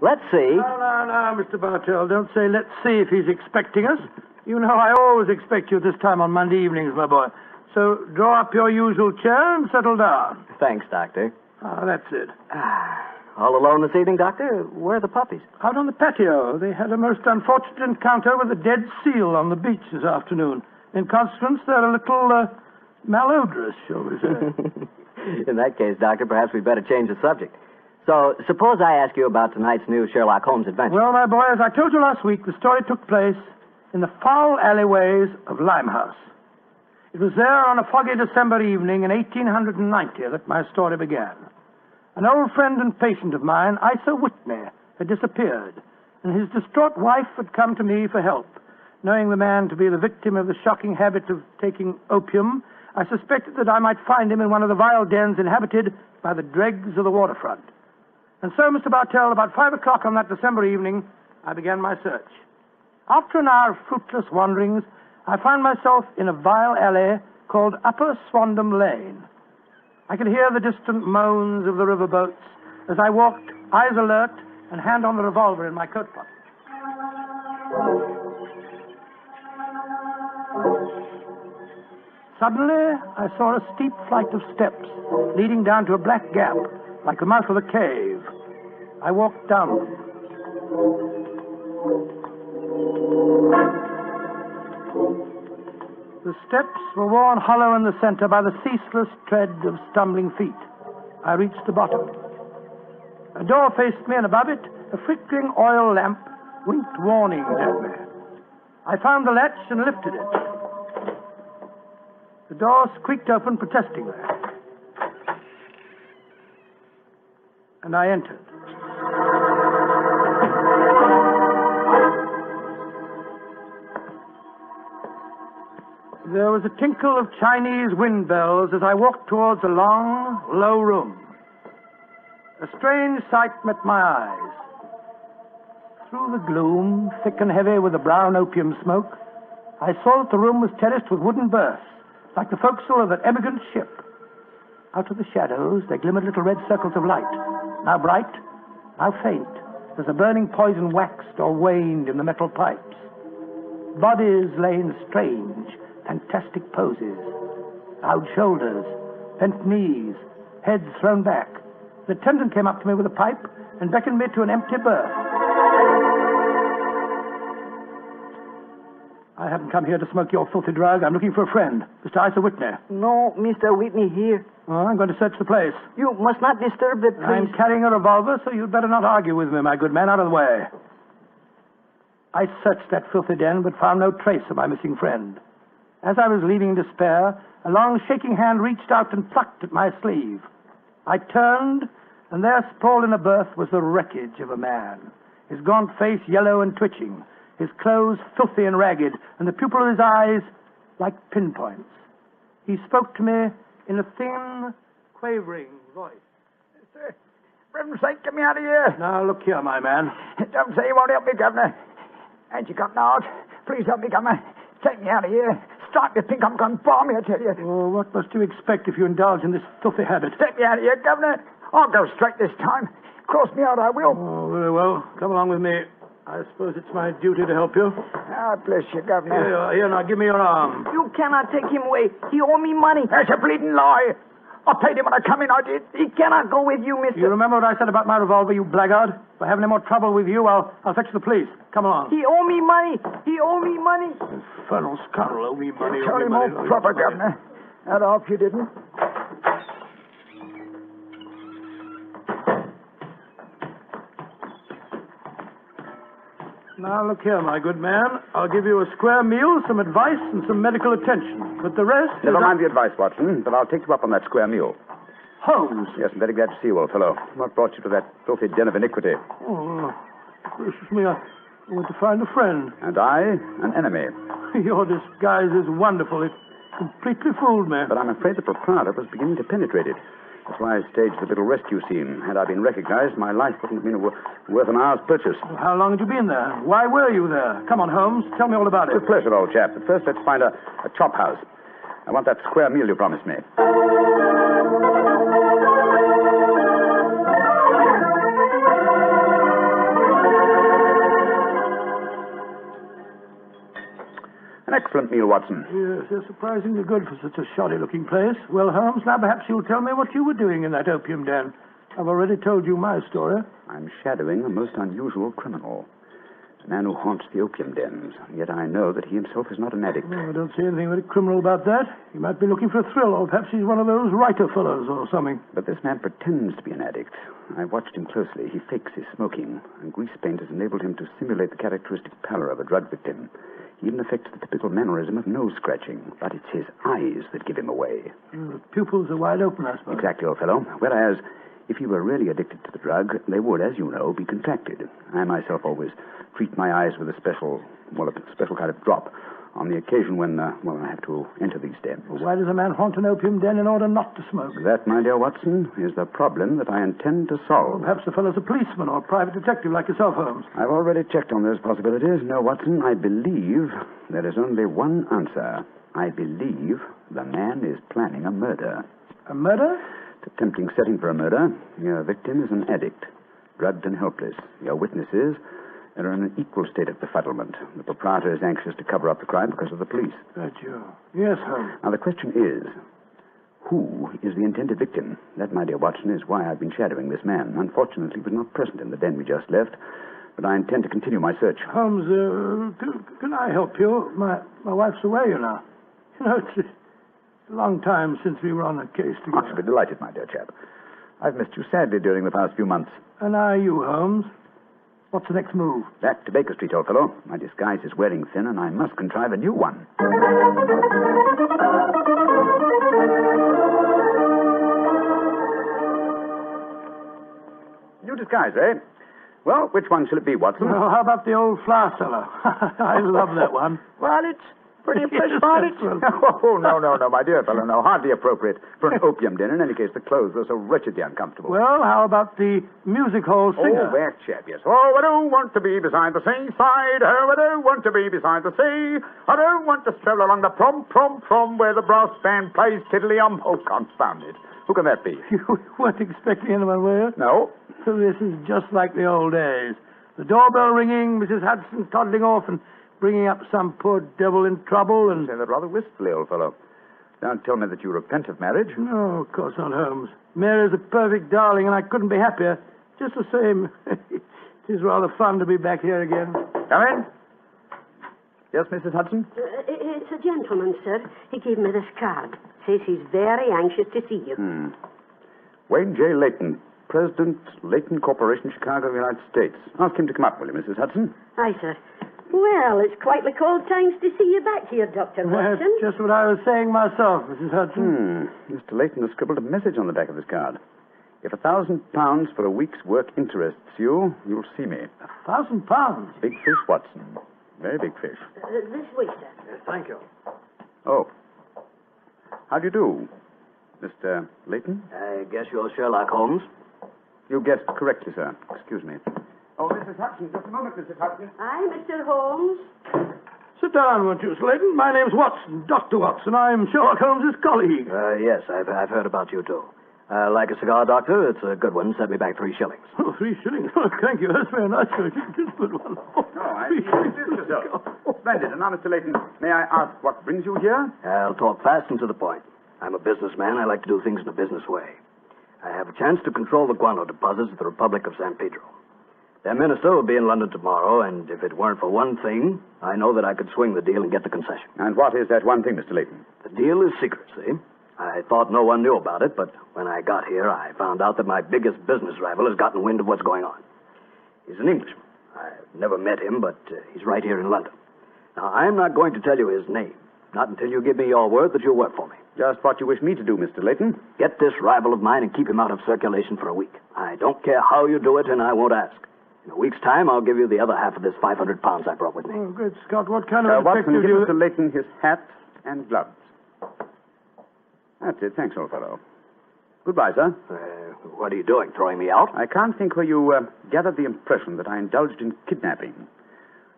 Let's see. No, Mr. Bartell. Don't say let's see if he's expecting us. You know I always expect you at this time on Monday evenings, my boy. So draw up your usual chair and settle down. Thanks, Doctor. That's it. All alone this evening, Doctor? Where are the puppies? Out on the patio. They had a most unfortunate encounter with a dead seal on the beach this afternoon. In consequence, they're a little malodorous, shall we say. In that case, Doctor, perhaps we'd better change the subject. So, suppose I ask you about tonight's new Sherlock Holmes adventure. Well, my boy, as I told you last week, the story took place in the foul alleyways of Limehouse. It was there on a foggy December evening in 1890 that my story began. An old friend and patient of mine, Isa Whitney, had disappeared, and his distraught wife had come to me for help. Knowing the man to be the victim of the shocking habit of taking opium, I suspected that I might find him in one of the vile dens inhabited by the dregs of the waterfront. And so, Mr. Bartell, about 5 o'clock on that December evening, I began my search. After an hour of fruitless wanderings, I found myself in a vile alley called Upper Swandam Lane. I could hear the distant moans of the riverboats as I walked, eyes alert, and hand on the revolver in my coat pocket. Suddenly, I saw a steep flight of steps leading down to a black gap, like the mouth of a cave. I walked down them. The steps were worn hollow in the center by the ceaseless tread of stumbling feet. I reached the bottom. A door faced me, and above it, a flickering oil lamp winked warnings at me. I found the latch and lifted it. The door squeaked open protestingly. And I entered. There was a tinkle of Chinese wind bells as I walked towards a long, low room. A strange sight met my eyes. Through the gloom, thick and heavy with the brown opium smoke, I saw that the room was terraced with wooden berths, like the forecastle of an emigrant ship. Out of the shadows, there glimmered little red circles of light, now bright, now faint, as the burning poison waxed or waned in the metal pipes. Bodies lay in strange, fantastic poses. Bowed shoulders, bent knees, heads thrown back. The attendant came up to me with a pipe and beckoned me to an empty berth. I haven't come here to smoke your filthy drug. I'm looking for a friend, Mr. Isa Whitney. No, Mr. Whitney here. Oh, I'm going to search the place. You must not disturb the priest. I'm carrying a revolver, so you'd better not argue with me, my good man. Out of the way. I searched that filthy den, but found no trace of my missing friend. As I was leaving in despair, a long shaking hand reached out and plucked at my sleeve. I turned, and there sprawled in a berth was the wreckage of a man, his gaunt face yellow and twitching, his clothes filthy and ragged, and the pupil of his eyes like pinpoints. He spoke to me in a thin, quavering voice. Sir, for heaven's sake, get me out of here. Now, look here, my man. Don't say you won't help me, Governor. Ain't you got now? Please help me, Governor. Take me out of here. Strike me, think I'm going to bomb you, I tell you. Oh, what must you expect if you indulge in this filthy habit? Take me out of here, Governor. I'll go straight this time. Cross me out, I will. Oh, very well. Come along with me. I suppose it's my duty to help you. Ah, bless you, Governor. Here you are. Here, now, give me your arm. You cannot take him away. He owe me money. That's a bleeding lie. I paid him when I come in, I did. He cannot go with you, mister. You remember what I said about my revolver, you blackguard? If I have any more trouble with you, I'll fetch the police. Come along. He owe me money. He owe me money. Infernal scoundrel, owe me money. Tell him more proper, Governor. That off you didn't. Now, look here, my good man. I'll give you a square meal, some advice, and some medical attention. But the rest Never mind the advice, Watson, but I'll take you up on that square meal. Holmes. Yes, I'm very glad to see you, old fellow. What brought you to that filthy den of iniquity? Oh, gracious me, I went to find a friend. And I, an enemy. Your disguise is wonderful. It completely fooled me. But I'm afraid the proprietor was beginning to penetrate it. That's why I staged the little rescue scene. Had I been recognized, my life wouldn't have been worth an hour's purchase. Well, how long had you been there? Why were you there? Come on, Holmes. Tell me all about it. With pleasure, old chap. But first, let's find a chop house. I want that square meal you promised me. excellent meal, Watson. Yes, they're surprisingly good for such a shoddy-looking place. Well, Holmes, now perhaps you'll tell me what you were doing in that opium den. I've already told you my story. I'm shadowing a most unusual criminal. A man who haunts the opium dens. Yet I know that he himself is not an addict. Oh, I don't see anything very criminal about that. He might be looking for a thrill, or perhaps he's one of those writer fellows or something. But this man pretends to be an addict. I watched him closely. He fakes his smoking, and grease paint has enabled him to simulate the characteristic pallor of a drug victim. He even affects the typical mannerism of nose scratching, but it's his eyes that give him away. The pupils are wide open, I suppose. Exactly, old fellow. Whereas, if he were really addicted to the drug, they would, as you know, be contracted. I myself always treat my eyes with a special kind of drop on the occasion when, I have to enter these dens. Well, why does a man haunt an opium den in order not to smoke? That, my dear Watson, is the problem that I intend to solve. Well, perhaps the fellow's a policeman or a private detective like yourself, Holmes. I've already checked on those possibilities. No, Watson, I believe there is only one answer. I believe the man is planning a murder. A murder? It's a tempting setting for a murder. Your victim is an addict, drugged and helpless. Your witnesses are in an equal state of befuddlement. The proprietor is anxious to cover up the crime because of the police. That's you. Yes, Holmes. Now, the question is, who is the intended victim? That, my dear Watson, is why I've been shadowing this man. Unfortunately, he was not present in the den we just left, but I intend to continue my search. Holmes, can I help you? My wife's away, you know. You know, it's a long time since we were on a case together. I shall be delighted, my dear chap. I've missed you sadly during the past few months. And are you, Holmes? What's the next move? Back to Baker Street, old fellow. My disguise is wearing thin, and I must contrive a new one. New disguise, eh? Well, which one shall it be, Watson? Well, how about the old flour cellar? I love that one. Well, it's pretty impressive, aren't it? Oh, no, my dear fellow, no. Hardly appropriate for an opium den. In any case, the clothes are so wretchedly uncomfortable. Well, how about the music hall singer? Oh, that chap, yes. Oh, I don't want to be beside the seaside. Oh, I don't want to be beside the sea. I don't want to stroll along the prom, where the brass band plays tiddly-um. Oh, confound it. Who can that be? You weren't expecting anyone, were you? No. So this is just like the old days. The doorbell ringing, Mrs. Hudson toddling off and bringing up some poor devil in trouble and... Say that rather wistfully, old fellow. Don't tell me that you repent of marriage. No, of course not, Holmes. Mary's a perfect darling, and I couldn't be happier. Just the same. It is rather fun to be back here again. Come in. Yes, Mrs. Hudson? It's a gentleman, sir. He gave me this card. Says he's very anxious to see you. Wayne J. Leyton, President, Leyton Corporation, Chicago, United States. Ask him to come up, will you, Mrs. Hudson? Aye, sir. Well, it's quite the cold times to see you back here, Dr. Watson. That's just what I was saying myself, Mrs. Hudson. Mr. Leyton has scribbled a message on the back of this card. If £1,000 for a week's work interests you, you'll see me. £1,000? Big fish, Watson. Very big fish. This way, sir. Yes, thank you. Oh. How do you do, Mr. Leyton? I guess you're Sherlock Holmes. You guessed correctly, sir. Excuse me. Oh, Mrs. Hudson, just a moment, Mrs. Hudson. Aye, Mr. Holmes. Sit down, won't you, Leyton? My name's Watson, Dr. Watson. I'm Sherlock Holmes' colleague. Yes, I've heard about you, too. Like a cigar, Doctor? It's a good one. Set me back 3 shillings. Oh, 3 shillings? Oh, thank you. That's very nice. It's a good one. Oh, No, I see you introduced yourself. Splendid. And now, Mr. Leyton, may I ask what brings you here? I'll talk fast and to the point. I'm a businessman. I like to do things in a business way. I have a chance to control the guano deposits of the Republic of San Pedro. Their minister will be in London tomorrow, and if it weren't for one thing, I know that I could swing the deal and get the concession. And what is that one thing, Mr. Leyton? The deal is secret, see? I thought no one knew about it, but when I got here, I found out that my biggest business rival has gotten wind of what's going on. He's an Englishman. I've never met him, but he's right here in London. Now, I'm not going to tell you his name, not until you give me your word that you'll work for me. Just what you wish me to do, Mr. Leyton. Get this rival of mine and keep him out of circulation for a week. I don't care how you do it, and I won't ask. In a week's time, I'll give you the other half of this £500 I brought with me. Oh, good Scott. What kind of Watson, detective give do you... Mr. Leyton his hat and gloves. That's it. Thanks, old fellow. Goodbye, sir. What are you doing, throwing me out? I can't think where you gathered the impression that I indulged in kidnapping.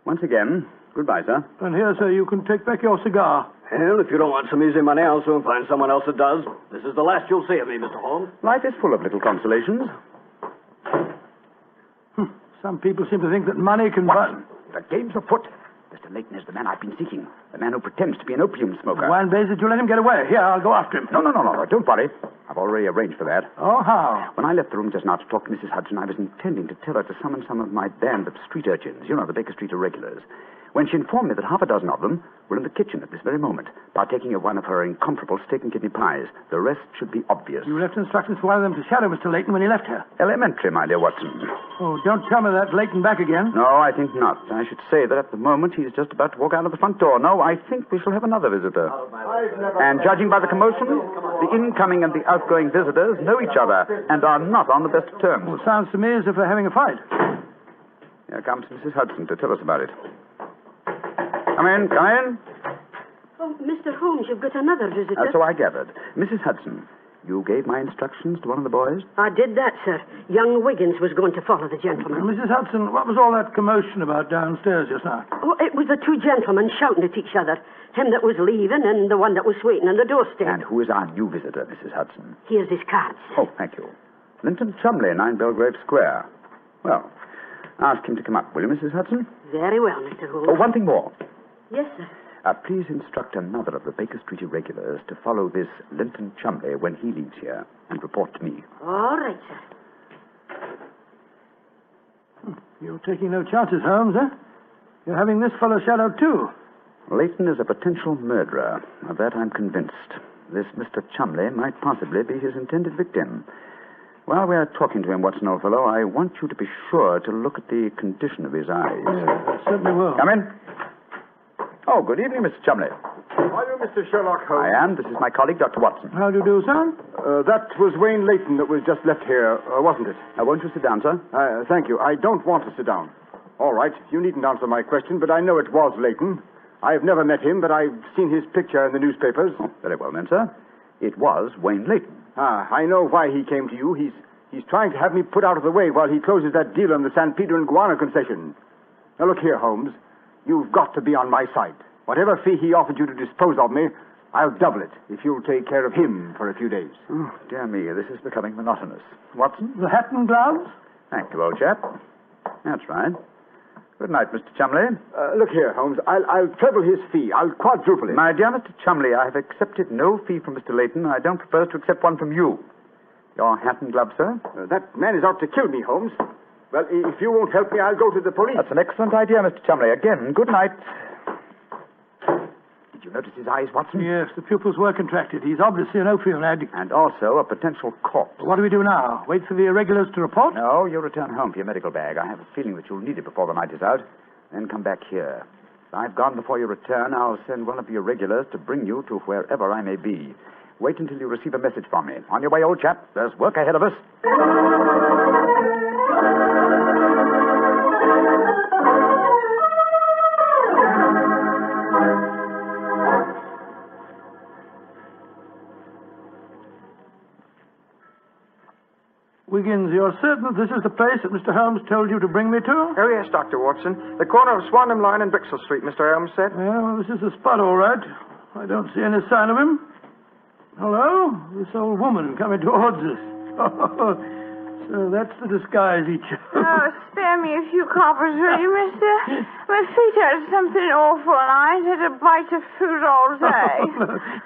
Once again, goodbye, sir. And here, sir, you can take back your cigar. Well, if you don't want some easy money, I'll soon find someone else that does. This is the last you'll see of me, Mr. Holmes. Life is full of little consolations. Some people seem to think that money can buy... Watson, the game's afoot. Mr. Mr. Leyton is the man I've been seeking. The man who pretends to be an opium smoker. Why in blazes did you let him get away? Here, I'll go after him. No. Don't worry. I've already arranged for that. Oh, how? When I left the room just now to talk to Mrs. Hudson, I was intending to tell her to summon some of my band of street urchins. You know, the Baker Street irregulars. When she informed me that half a dozen of them were in the kitchen at this very moment, partaking of one of her incomparable steak and kidney pies. The rest should be obvious. You left instructions for one of them to shadow Mr. Leyton when he left here. Elementary, my dear Watson. Oh, don't tell me that Leyton back again. No, I think not. I should say that at the moment he's just about to walk out of the front door. No, I think we shall have another visitor. And judging by the commotion, the incoming and the outgoing visitors know each other and are not on the best of terms. Well, it sounds to me as if they're having a fight. Here comes Mrs. Hudson to tell us about it. Come in. Oh, Mr. Holmes, you've got another visitor. So I gathered. Mrs. Hudson, you gave my instructions to one of the boys? I did that, sir. Young Wiggins was going to follow the gentleman. Mrs. Hudson, what was all that commotion about downstairs just now? Oh, it was the two gentlemen shouting at each other. Him that was leaving and the one that was waiting on the doorstep. And who is our new visitor, Mrs. Hudson? Here's his card, sir. Oh, thank you. Linton Chumley, 9 Belgrave Square. Well, ask him to come up, will you, Mrs. Hudson? Very well, Mr. Holmes. Oh, one thing more. Yes, sir. Please instruct another of the Baker Street irregulars to follow this Linton Chumley when he leaves here and report to me. All right, sir. You're taking no chances, Holmes, eh? You're having this fellow shadowed, too. Leyton is a potential murderer. Of that I'm convinced. This Mr. Chumley might possibly be his intended victim. While we're talking to him, Watson, old fellow, I want you to be sure to look at the condition of his eyes. Yes, I certainly will. Come in. Oh, good evening, Mr. Chumley. Are you Mr. Sherlock Holmes? I am. This is my colleague, Dr. Watson. How do you do, sir? That was Wayne Leyton that was just left here, wasn't it? Won't you sit down, sir? Thank you. I don't want to sit down. All right, you needn't answer my question, but I know it was Leyton. I've never met him, but I've seen his picture in the newspapers. Oh, very well, then, sir. It was Wayne Leyton. I know why he came to you. He's trying to have me put out of the way while he closes that deal on the San Pedro and Guana concession. Now, look here, Holmes. You've got to be on my side. Whatever fee he offered you to dispose of me, I'll double it if you'll take care of him for a few days. Oh, dear me, this is becoming monotonous. Watson? The hat and gloves? Thank you, old chap. That's right. Good night, Mr. Chumley. Look here, Holmes. I'll treble his fee. I'll quadruple it. My dear Mr. Chumley, I have accepted no fee from Mr. Leyton. I don't propose to accept one from you. Your hat and gloves, sir? That man is out to kill me, Holmes. Well, if you won't help me, I'll go to the police. That's an excellent idea, Mr. Chumley. Again, good night. Did you notice his eyes, Watson? Yes, the pupils were contracted. He's obviously an opium addict. And also a potential corpse. What do we do now? Wait for the irregulars to report? No, you'll return home for your medical bag. I have a feeling that you'll need it before the night is out. Then come back here. If I've gone before you return, I'll send one of your regulars to bring you to wherever I may be. Wait until you receive a message from me. On your way, old chap. There's work ahead of us. Wiggins, you're certain that this is the place that Mr. Holmes told you to bring me to? Oh, yes, Dr. Watson. The corner of Swanham Line and Brixton Street, Mr. Holmes said. Yeah, well, this is the spot, all right. I don't see any sign of him. Hello? This old woman coming towards us. So that's the disguise he chose. Oh, spare me a few coppers, will you, mister? My feet hurt something awful, and I ain't had a bite of food all day.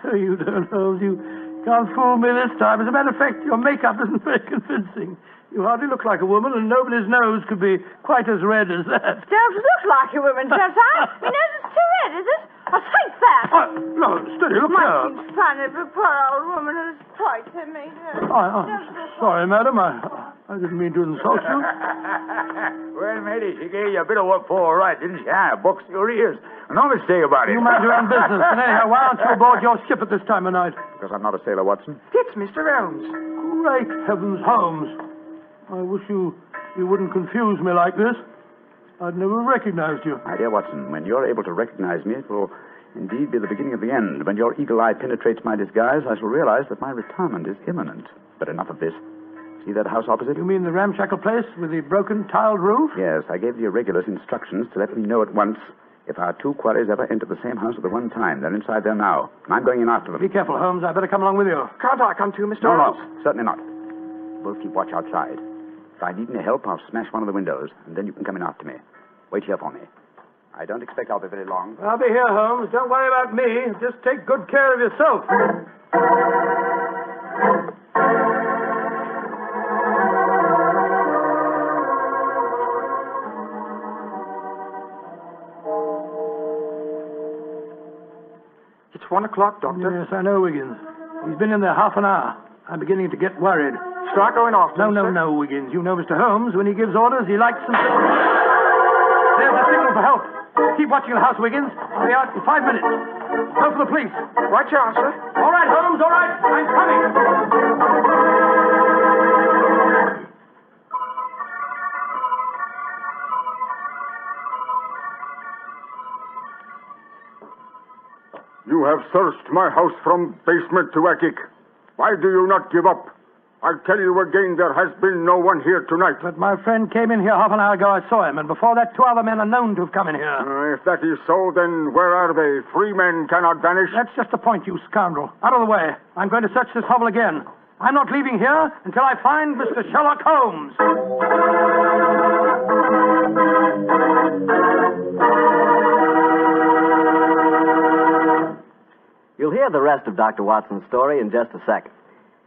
No, you don't, Holmes. You can't fool me this time. As a matter of fact, your makeup isn't very convincing. You hardly look like a woman, and nobody's nose could be quite as red as that. Don't look like a woman, don't I? My nose is too red, is it? I'll take that. No, steady, look Might here. seem funny, but poor old woman who's pointed me. Sorry, madam. I didn't mean to insult you. Well, matey, she gave you a bit of what for, all right, didn't she? Box your ears. No mistake about it. You mind your own business. And anyhow, why aren't you aboard your ship at this time of night? Because I'm not a sailor, Watson. It's Mr. Holmes. Great heavens, Holmes. I wish you wouldn't confuse me like this. I'd never recognized you. My dear Watson, when you're able to recognize me, it will indeed be the beginning of the end. When your eagle eye penetrates my disguise, I shall realize that my retirement is imminent. But enough of this. See that house opposite? You mean the ramshackle place with the broken tiled roof? Yes, I gave the irregulars instructions to let me know at once if our two quarries ever enter the same house at the one time. They're inside there now. I'm going in after them. Be careful, Holmes. I better come along with you. Can't I come too, Mr. No, Holmes? certainly not. Both keep watch outside. If I need any help, I'll smash one of the windows, and then you can come in after me. Wait here for me. I don't expect I'll be very long. I'll be here, Holmes. Don't worry about me. Just take good care of yourself. It's 1 o'clock, Doctor. Yes, I know, Wiggins. He's been in there half an hour. I'm beginning to get worried. Start going off, No, sir. Wiggins. You know Mr. Holmes. When he gives orders, he likes them. There's a signal for help. Keep watching the house, Wiggins. I'll be out in 5 minutes. Go for the police. Right you are, sir. All right, Holmes, all right. I'm coming. You have searched my house from basement to attic. Why do you not give up? I tell you again, there has been no one here tonight. But my friend came in here half an hour ago. I saw him, and before that, 2 other men are known to have come in here. If that is so, then where are they? 3 men cannot vanish. That's just the point, you scoundrel. Out of the way. I'm going to search this hovel again. I'm not leaving here until I find Mr. Sherlock Holmes. You'll hear the rest of Dr. Watson's story in just a second.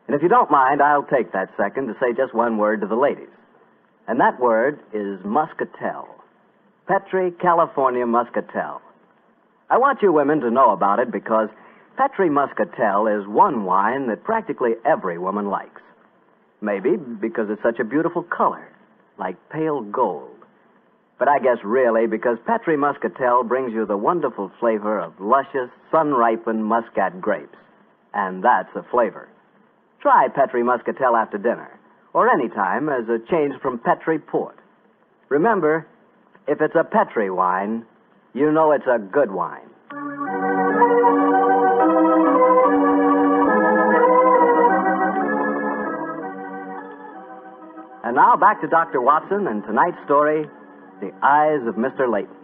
And if you don't mind, I'll take that second to say just one word to the ladies. And that word is muscatel. Petri California Muscatel. I want you women to know about it because Petri Muscatel is one wine that practically every woman likes. Maybe because it's such a beautiful color, like pale gold. But I guess really because Petri Muscatel brings you the wonderful flavor of luscious, sun-ripened muscat grapes. And that's a flavor. Try Petri Muscatel after dinner, or any time as a change from Petri Port. Remember, if it's a Petri wine, you know it's a good wine. And now back to Dr. Watson and tonight's story, The Eyes of Mr. Leyton.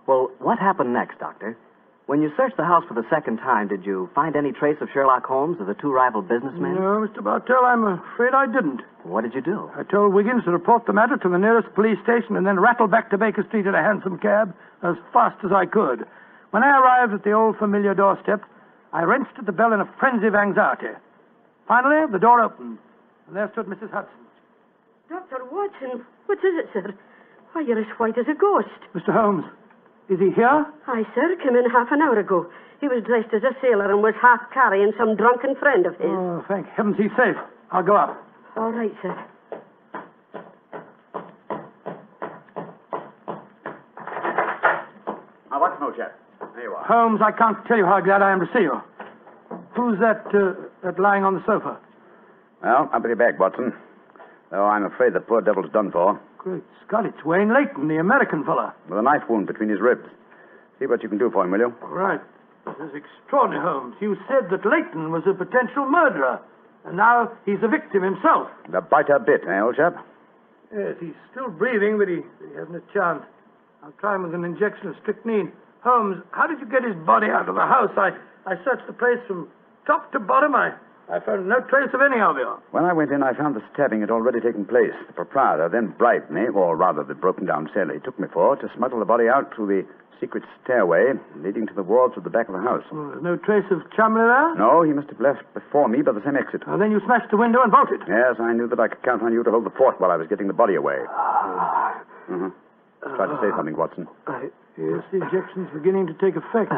Well, what happened next, Doctor? When you searched the house for the second time, did you find any trace of Sherlock Holmes or the 2 rival businessmen? No, Mr. Bartell, I'm afraid I didn't. What did you do? I told Wiggins to report the matter to the nearest police station and then rattle back to Baker Street in a hansom cab as fast as I could. When I arrived at the old familiar doorstep, I wrenched at the bell in a frenzy of anxiety. Finally, the door opened, and there stood Mrs. Hudson. Dr. Watson, what is it, sir? Why, you're as white as a ghost. Mr. Holmes, is he here? Aye, sir, came in half an hour ago. He was dressed as a sailor and was half carrying some drunken friend of his. Oh, thank heavens he's safe. I'll go up. All right, sir. Now, what's more, chap? There you are. Holmes, I can't tell you how glad I am to see you. Who's that lying on the sofa? Well, I'll be back, Watson. Though I'm afraid the poor devil's done for. Great Scott, it's Wayne Leyton, the American fella. With a knife wound between his ribs. See what you can do for him, will you? All right. This is extraordinary, Holmes. You said that Leyton was a potential murderer, and now he's a victim himself. The biter bit, eh, old chap? Yes, he's still breathing, but he hasn't a chance. I'll try him with an injection of strychnine. Holmes, how did you get his body out of the house? I searched the place from top to bottom. I found no trace of any of you. When I went in, I found the stabbing had already taken place. The proprietor then bribed me, or rather the broken-down sailor he took me for, to smuggle the body out through the secret stairway leading to the wards of the back of the house. Oh, there's no trace of Chumley there? No, he must have left before me by the same exit. Oh, then you smashed the window and bolted. Yes, I knew that I could count on you to hold the fort while I was getting the body away. Try to say something, Watson. Yes, the injection's beginning to take effect.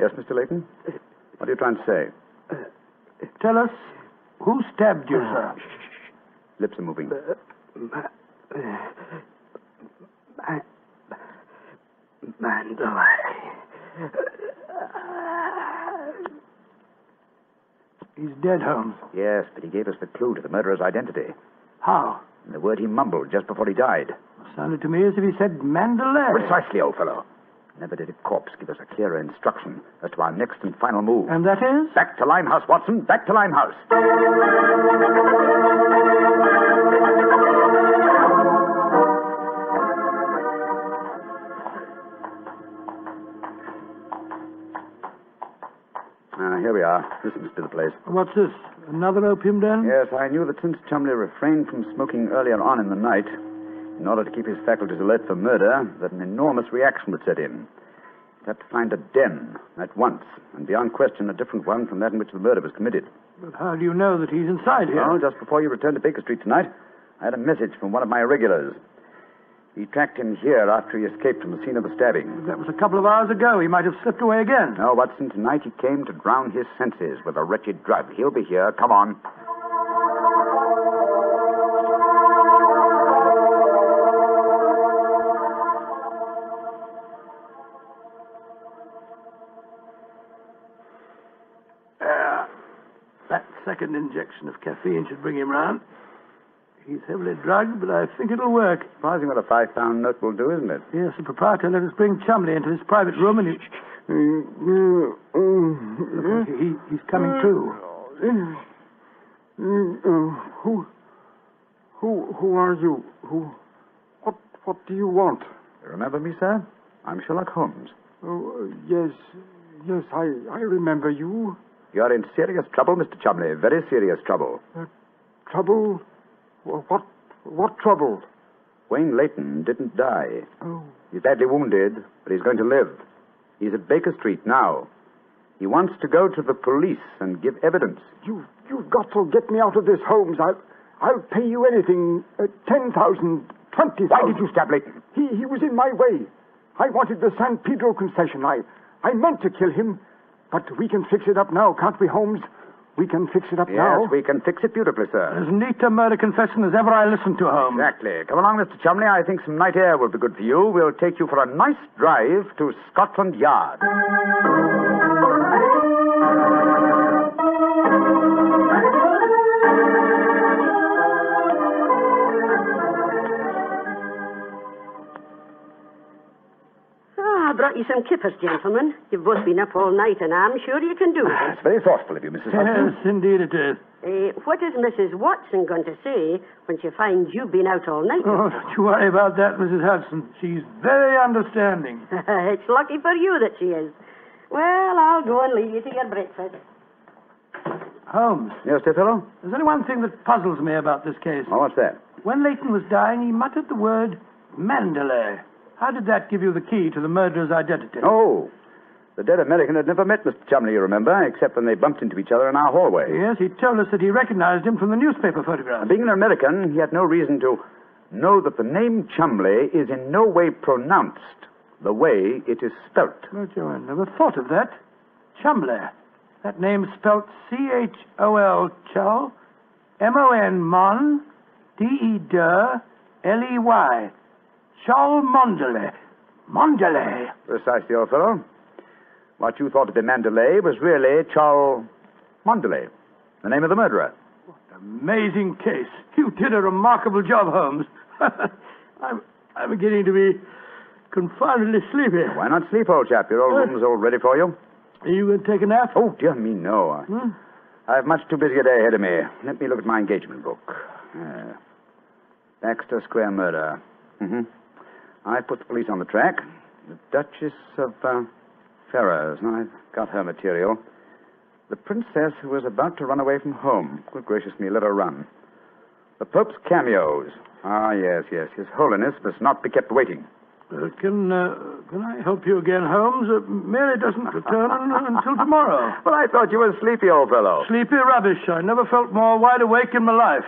Yes, Mr. Leyton? What are you trying to say? Tell us, who stabbed you, sir? Lips are moving. Mandalay. He's dead, Holmes. Yes, but he gave us the clue to the murderer's identity. How? The word he mumbled just before he died. Sounded to me as if he said Mandalay. Precisely, old fellow. Never did a corpse give us a clearer instruction as to our next and final move. And that is? Back to Limehouse, Watson. Back to Limehouse. Here we are. This must be the place. What's this? Another opium den? Yes, I knew that since Chumley refrained from smoking earlier on in the night, In order to keep his faculties alert for murder, that an enormous reaction would set in. He'd have to find a den at once, and beyond question a different one from that in which the murder was committed. But how do you know that he's inside here? Well, just before you returned to Baker Street tonight, I had a message from one of my regulars. He tracked him here after he escaped from the scene of the stabbing. That was a couple of hours ago. He might have slipped away again. No, Watson, tonight he came to drown his senses with a wretched drug. He'll be here. Come on. That second injection of caffeine should bring him round. He's heavily drugged, but I think it'll work. Surprising what a 5-pound note will do, isn't it? Yes, the proprietor let us bring Chumley into his private room, and he's coming to. Who are you? What do you want? You remember me, sir? I'm Sherlock Holmes. Oh, yes, I remember you. You're in serious trouble, Mr. Chumley. Very serious trouble. Trouble? What trouble? Wayne Leyton didn't die. Oh. He's badly wounded, but he's going to live. He's at Baker Street now. He wants to go to the police and give evidence. You've got to get me out of this, Holmes. I'll pay you anything. 10,000, 20,000. Why did you stab Leyton? He was in my way. I wanted the San Pedro concession. I meant to kill him, but we can fix it up now, can't we, Holmes? We can fix it up now. Yes, we can fix it beautifully, sir. As neat a murder confession as ever I listened to, Holmes. Exactly. Come along, Mr. Chumley. I think some night air will be good for you. We'll take you for a nice drive to Scotland Yard. I brought you some kippers, gentlemen. You've both been up all night, and I'm sure you can do it. It's very thoughtful of you, Mrs. Hudson. Yes, indeed it is. What is Mrs. Watson going to say when she finds you've been out all night? Oh, don't you worry about that, Mrs. Hudson. She's very understanding. It's lucky for you that she is. Well, I'll go and leave you to your breakfast. Holmes. Yes, dear fellow? There's only one thing that puzzles me about this case. Oh, what's that? When Leyton was dying, he muttered the word Mandalay. How did that give you the key to the murderer's identity? Oh, the dead American had never met Mr. Chumley, you remember, except when they bumped into each other in our hallway. Yes, he told us that he recognized him from the newspaper photograph. Being an American, he had no reason to know that the name Chumley is in no way pronounced the way it is spelt. But I never thought of that. Chumley. That name spelt C-H-O-L, Chol, M-O-N, Mon, D-E-D-E-R, L-E-Y. Chol Mondeley. Mondeley. Precisely, old fellow. What you thought to be Mandalay was really Chol Mondeley, the name of the murderer. What an amazing case. You did a remarkable job, Holmes. I'm beginning to be confoundedly sleepy. Why not sleep, old chap? Your old room's all ready for you. Are you going to take a nap? Oh, dear me, no. I have much too busy a day ahead of me. Let me look at my engagement book. Baxter Square murder. I put the police on the track. The Duchess of Ferrers. I've got her material. The princess who was about to run away from home. Good gracious me, let her run. The Pope's cameos. Ah, yes. His Holiness must not be kept waiting. Can I help you again, Holmes? Mary doesn't return until tomorrow. Well, I thought you were sleepy, old fellow. Sleepy rubbish. I never felt more wide awake in my life.